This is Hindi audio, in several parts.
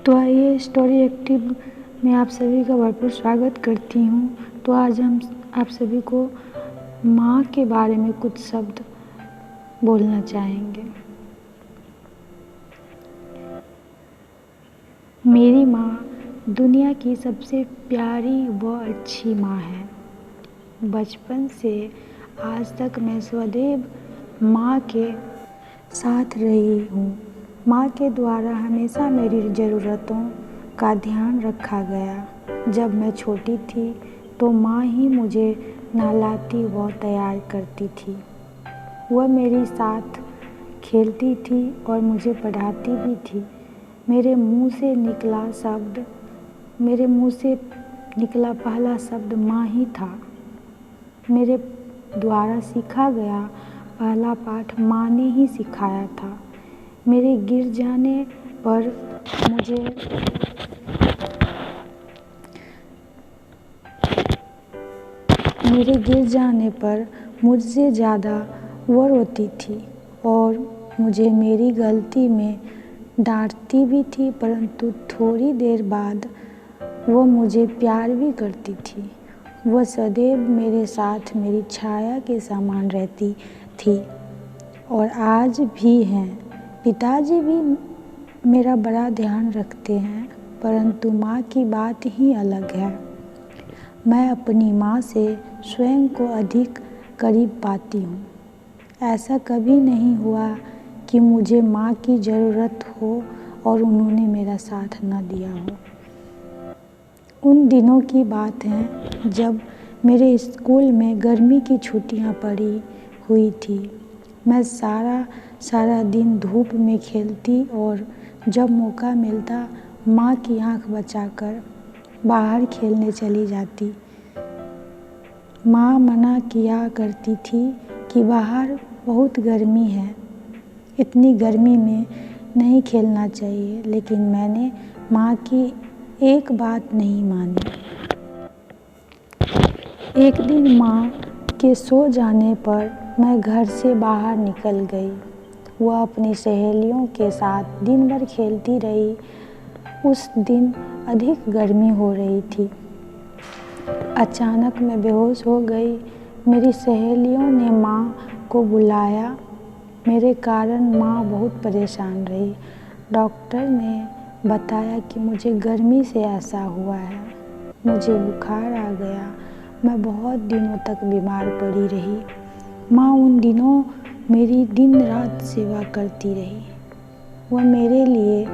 तो आइए स्टोरी एक्टिव में आप सभी का भरपूर स्वागत करती हूँ। तो आज हम आप सभी को माँ के बारे में कुछ शब्द बोलना चाहेंगे। मेरी माँ दुनिया की सबसे प्यारी व अच्छी माँ है। बचपन से आज तक मैं सदैव माँ के साथ रही हूँ। माँ के द्वारा हमेशा मेरी ज़रूरतों का ध्यान रखा गया। जब मैं छोटी थी तो माँ ही मुझे नहलाती व तैयार करती थी। वह मेरे साथ खेलती थी और मुझे पढ़ाती भी थी। मेरे मुंह से निकला पहला शब्द माँ ही था। मेरे द्वारा सीखा गया पहला पाठ माँ ने ही सिखाया था। मेरे गिर जाने पर मुझसे ज़्यादा वो रोती थी और मुझे मेरी गलती में डांटती भी थी, परंतु थोड़ी देर बाद वो मुझे प्यार भी करती थी। वह सदैव मेरे साथ मेरी छाया के समान रहती थी और आज भी हैं। पिताजी भी मेरा बड़ा ध्यान रखते हैं, परंतु माँ की बात ही अलग है। मैं अपनी माँ से स्वयं को अधिक करीब पाती हूँ। ऐसा कभी नहीं हुआ कि मुझे माँ की ज़रूरत हो और उन्होंने मेरा साथ न दिया हो। उन दिनों की बात है जब मेरे स्कूल में गर्मी की छुट्टियाँ पड़ी हुई थी। मैं सारा दिन धूप में खेलती और जब मौका मिलता माँ की आँख बचाकर बाहर खेलने चली जाती। माँ मना किया करती थी कि बाहर बहुत गर्मी है, इतनी गर्मी में नहीं खेलना चाहिए, लेकिन मैंने माँ की एक बात नहीं मानी। एक दिन माँ के सो जाने पर मैं घर से बाहर निकल गई। वह अपनी सहेलियों के साथ दिन भर खेलती रही। उस दिन अधिक गर्मी हो रही थी। अचानक मैं बेहोश हो गई। मेरी सहेलियों ने माँ को बुलाया। मेरे कारण माँ बहुत परेशान रही। डॉक्टर ने बताया कि मुझे गर्मी से ऐसा हुआ है। मुझे बुखार आ गया। मैं बहुत दिनों तक बीमार पड़ी रही। माँ उन दिनों मेरी दिन रात सेवा करती रही। वह मेरे लिए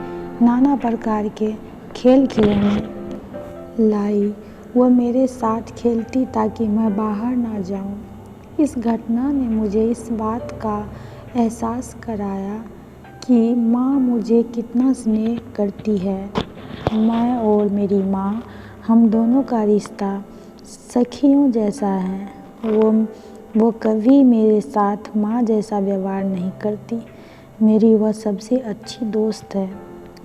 नाना प्रकार के खेल खिलौने लाई। वह मेरे साथ खेलती ताकि मैं बाहर ना जाऊं। इस घटना ने मुझे इस बात का एहसास कराया कि माँ मुझे कितना स्नेह करती है। मैं और मेरी माँ, हम दोनों का रिश्ता सखियों जैसा है। वो कभी मेरे साथ माँ जैसा व्यवहार नहीं करती। मेरी वह सबसे अच्छी दोस्त है।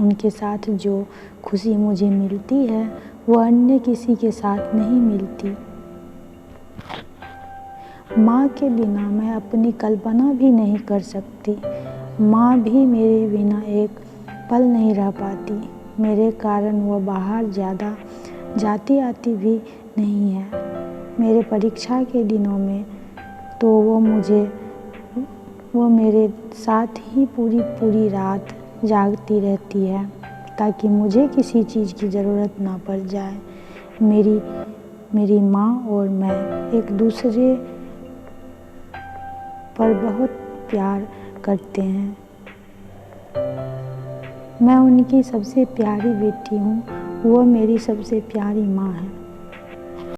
उनके साथ जो खुशी मुझे मिलती है वह अन्य किसी के साथ नहीं मिलती। माँ के बिना मैं अपनी कल्पना भी नहीं कर सकती। माँ भी मेरे बिना एक पल नहीं रह पाती। मेरे कारण वह बाहर ज़्यादा जाती आती भी नहीं है। मेरे परीक्षा के दिनों में तो वो मेरे साथ ही पूरी रात जागती रहती है ताकि मुझे किसी चीज़ की ज़रूरत ना पड़ जाए। मेरी माँ और मैं एक दूसरे पर बहुत प्यार करते हैं। मैं उनकी सबसे प्यारी बेटी हूँ। वो मेरी सबसे प्यारी माँ है।